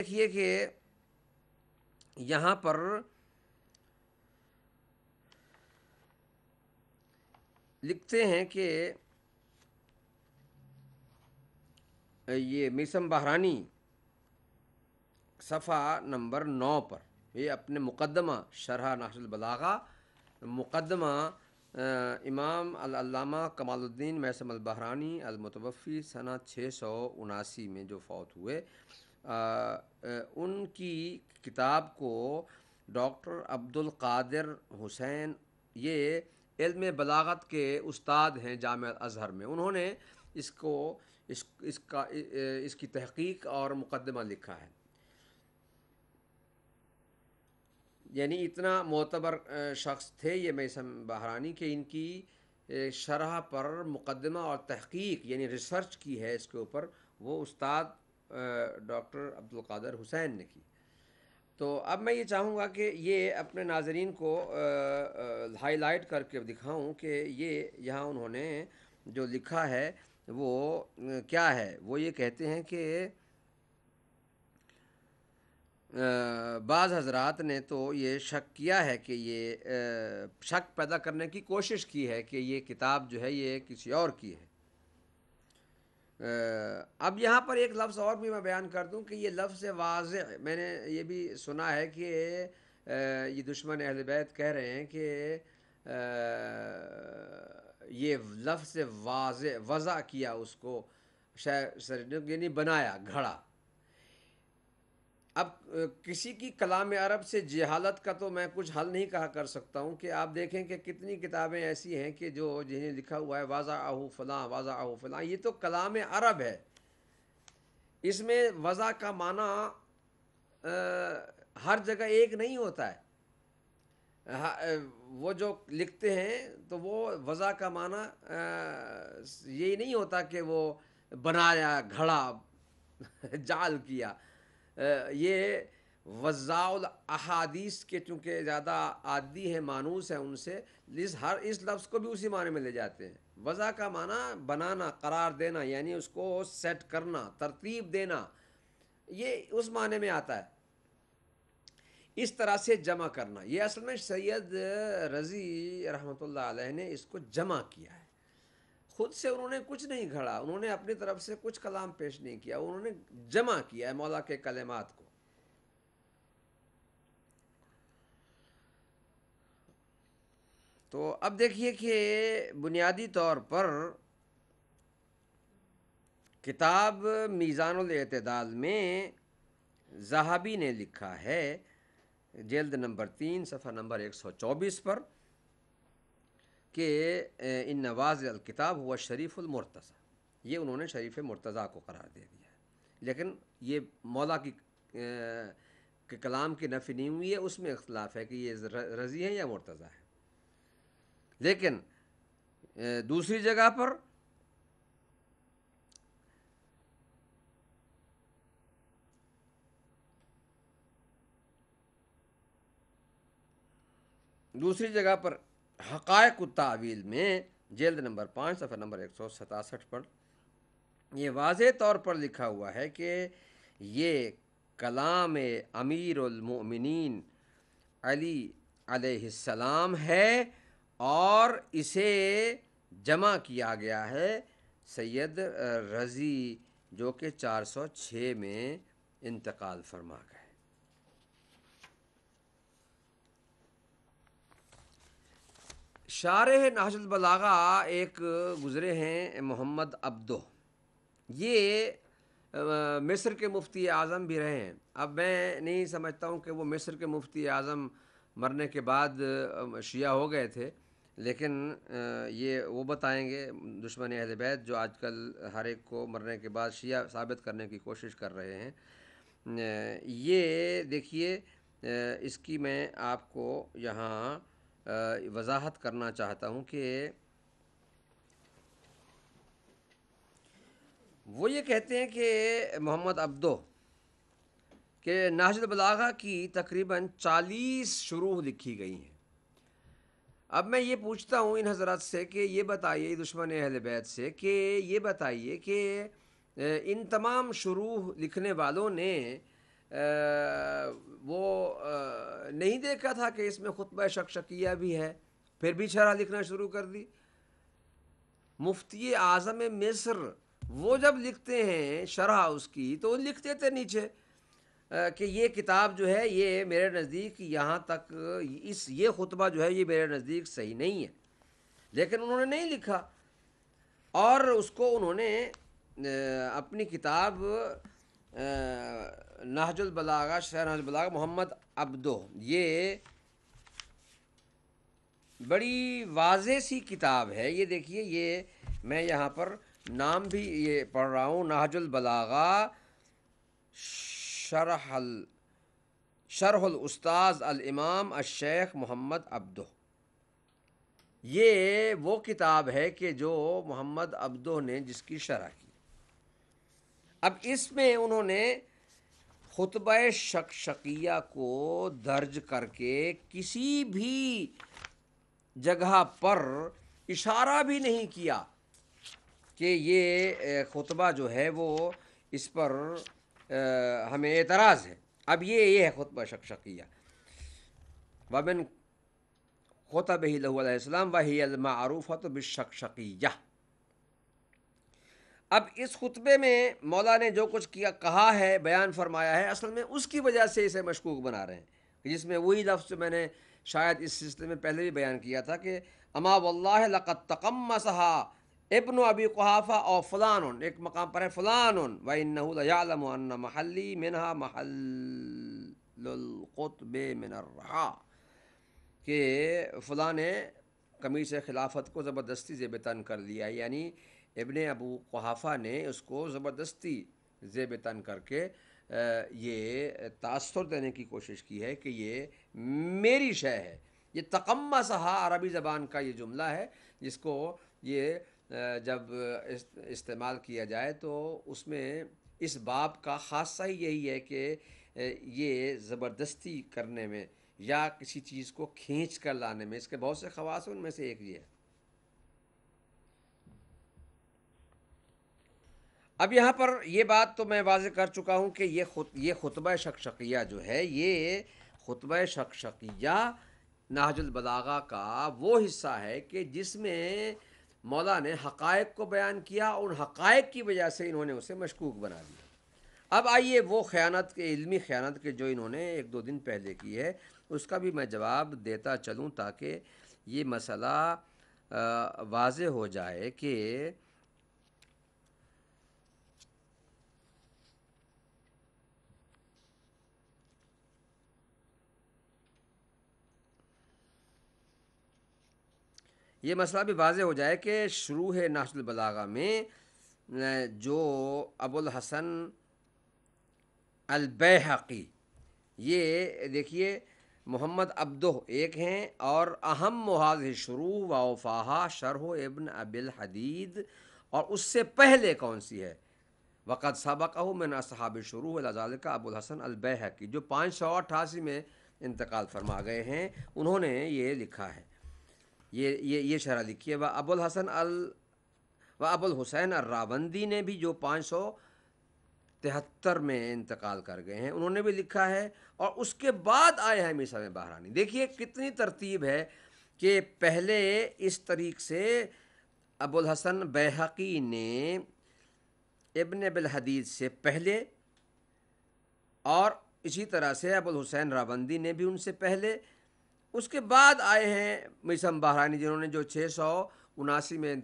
دیکھیے کہ یہاں پر لکھتے ہیں کہ یہ میثم بہرانی صفحہ نمبر 9 پر یہ اپنے مقدمہ شرح نحج البلاغہ مقدمہ امام العلامہ کمال الدین میثم البہرانی المتوفی سنہ 679 میں جو فوت ہوئے، ان کی کتاب کو ڈاکٹر عبد القادر حسین، یہ علم بلاغت کے استاد ہیں جامعہ ازہر میں، انہوں نے اس کی تحقیق اور مقدمہ لکھا ہے. یعنی اتنا معتبر شخص تھے یہ میثم بہرانی کہ ان کی شرح پر مقدمہ اور تحقیق یعنی ریسرچ کی ہے اس کے اوپر، وہ استاد ڈاکٹر عبد القادر حسین نے کی. تو اب میں یہ چاہوں گا کہ یہ اپنے ناظرین کو ہائی لائٹ کر کے دکھاؤں کہ یہ یہاں انہوں نے جو لکھا ہے وہ کیا ہے. وہ یہ کہتے ہیں کہ بعض حضرات نے تو یہ شک کیا ہے کہ یہ شک پیدا کرنے کی کوشش کی ہے کہ یہ کتاب جو ہے یہ کسی اور کی ہے. اب یہاں پر ایک لفظ اور بھی میں بیان کر دوں کہ یہ لفظ واضح، میں نے یہ بھی سنا ہے کہ یہ دشمن اہل بیت کہہ رہے ہیں کہ یہ لفظ واضح وضع کیا اس کو یعنی بنایا گھڑا. اب کسی کی کلام عرب سے جہالت کا تو میں کچھ حل نہیں کہا کر سکتا ہوں کہ آپ دیکھیں کہ کتنی کتابیں ایسی ہیں کہ جنہیں لکھا ہوا ہے وضعہ فلاں وضعہ فلاں، یہ تو کلام عرب ہے، اس میں وضع کا معنی ہر جگہ ایک نہیں ہوتا ہے. وہ جو لکھتے ہیں تو وہ وضع کا معنی یہی نہیں ہوتا کہ وہ بنایا گھڑا جعل کیا. یہ وضاء الاحادیث کے چونکہ زیادہ عادی ہیں مانوس ہیں ان سے، اس لفظ کو بھی اسی معنی میں لے جاتے ہیں. وضع کا معنی بنانا، قرار دینا، یعنی اس کو سیٹ کرنا، ترتیب دینا، یہ اس معنی میں آتا ہے. اس طرح سے جمع کرنا، یہ اصل میں سید رضی رحمۃ اللہ علیہ نے اس کو جمع کیا ہے. خود سے انہوں نے کچھ نہیں گھڑا، انہوں نے اپنی طرف سے کچھ کلام پیش نہیں کیا، انہوں نے جمع کیا ہے مولا کے کلمات کو. تو اب دیکھیے کہ بنیادی طور پر کتاب میزان الاعتدال میں ذہبی نے لکھا ہے جلد نمبر 3 صفحہ نمبر 124 پر کہ ان واضح الکتاب ہوا شریف المرتضیٰ، یہ انہوں نے شریف مرتضیٰ کو قرار دے دیا ہے. لیکن یہ مولا کی کلام کی نفی نہیں ہوئی ہے، اس میں اختلاف ہے کہ یہ رضی ہے یا مرتضیٰ ہے. لیکن دوسری جگہ پر حقائق التعویل میں جلد نمبر 5 صفحہ نمبر 167 پر یہ واضح طور پر لکھا ہوا ہے کہ یہ کلام امیر المؤمنین علی علیہ السلام ہے اور اسے جمع کیا گیا ہے سید رضی جو کہ 406 میں انتقال فرما گئے. شارح نہج البلاغہ ایک گزرے ہیں محمد عبدو، یہ مصر کے مفتی اعظم بھی رہے ہیں. اب میں نہیں سمجھتا ہوں کہ وہ مصر کے مفتی اعظم مرنے کے بعد شیعہ ہو گئے تھے، لیکن یہ وہ بتائیں گے دشمن اہل بیت جو آج کل ہر ایک کو مرنے کے بعد شیعہ ثابت کرنے کی کوشش کر رہے ہیں. یہ دیکھیے اس کی میں آپ کو یہاں وضاحت کرنا چاہتا ہوں کہ وہ یہ کہتے ہیں کہ محمد عبدو کہ نہج البلاغہ کی تقریباً 40 شروح لکھی گئی ہیں. اب میں یہ پوچھتا ہوں ان حضرات سے کہ یہ بتائیے، دشمن اہل بیت سے، کہ یہ بتائیے کہ ان تمام شروح لکھنے والوں نے وہ نہیں دیکھا تھا کہ اس میں خطبہ شکشکیہ بھی ہے، پھر بھی شرح لکھنا شروع کر دی۔ مفتی اعظم مصر وہ جب لکھتے ہیں شرح اس کی تو وہ لکھتے تھے نیچے کہ یہ کتاب جو ہے یہ میرے نزدیک یہاں تک یہ خطبہ جو ہے یہ میرے نزدیک صحیح نہیں ہے، لیکن انہوں نے نہیں لکھا، اور اس کو انہوں نے اپنی کتاب نہج البلاغہ، شرح نہج البلاغہ محمد عبدہ، یہ بڑی واضح سی کتاب ہے، یہ دیکھیے، یہ میں یہاں پر نام بھی یہ پڑھ رہا ہوں، نہج البلاغہ شرح الاستاذ الامام الشیخ محمد عبدہ۔ یہ وہ کتاب ہے کہ جو محمد عبدہ نے جس کی شرح کی۔ اب اس میں انہوں نے خطبہ شکشکیہ کو درج کر کے کسی بھی جگہ پر اشارہ بھی نہیں کیا کہ یہ خطبہ جو ہے وہ اس پر ہمیں اعتراض ہے۔ اب یہ ہے خطبہ شکشکیہ، ومن خطبہ لہ علیہ السلام وہی المعروفۃ بالشکشکیہ۔ اب اس خطبے میں مولا نے جو کچھ کیا، کہا ہے، بیان فرمایا ہے، اصل میں اس کی وجہ سے اسے مشکوک بنا رہے ہیں، جس میں وہی لفظ میں نے شاید اس سلسلے میں پہلے بھی بیان کیا تھا کہ اما واللہ لقد تقمصها ابن ابی قحافہ اور فلان، ایک مقام پر ہے فلان وانہ لیعلم ان محلی منها محل القطب من الرحا، کہ فلاں نے قمیص خلافت کو زبردستی زیب تن کر لیا، یعنی ابن ابو قحافہ نے اس کو زبردستی زیب تن کر کے یہ تاثر دینے کی کوشش کی ہے کہ یہ میری شے ہے۔ یہ تقمصھا عربی زبان کا یہ جملہ ہے، جس کو یہ جب استعمال کیا جائے تو اس میں اس باب کا خاصہ ہی یہی ہے کہ یہ زبردستی کرنے میں یا کسی چیز کو کھینچ کر لانے میں، اس کے بہت سے خواص ہیں، ان میں سے ایک یہ ہے۔ اب یہاں پر یہ بات تو میں واضح کر چکا ہوں کہ یہ خطبہ شکشکیہ جو ہے، یہ خطبہ شکشکیہ نہج البلاغہ کا وہ حصہ ہے کہ جس میں مولا نے حقائق کو بیان کیا، اور ان حقائق کی وجہ سے انہوں نے اسے مشکوک بنا دیا۔ اب آئیے وہ خیانت کے علمی خیانت کے جو انہوں نے ایک دو دن پہلے کی ہے، اس کا بھی میں جواب دیتا چلوں تاکہ یہ مسئلہ واضح ہو جائے کہ یہ مسئلہ بھی واضح ہو جائے کہ شروع نہج البلاغہ میں جو ابو الحسن البیہقی، یہ دیکھیے محمد عبدہ ایک ہیں، اور اہم هذه شروع و اوفاها شرح ابن ابی الحدید، اور اس سے پہلے کون سی ہے؟ وقد سبقہ من اصحاب شروع الی ذلک ابو الحسن البیہقی، جو 588 میں انتقال فرما گئے ہیں، انہوں نے یہ لکھا ہے، یہ شرح لکھی ہے۔ و ابو الحسین الراوندی نے بھی، جو 573 میں انتقال کر گئے ہیں، انہوں نے بھی لکھا ہے، اور اس کے بعد آئے ہیں میثم بہرانی۔ دیکھیے کتنی ترتیب ہے کہ پہلے اس طریق سے ابو الحسن بیہقی نے ابن ابی الحدید سے پہلے، اور اسی طرح سے ابو الحسین راوندی نے بھی ان سے پہلے، اس کے بعد آئے ہیں میثم بہرانی، جنہوں نے جو 679 میں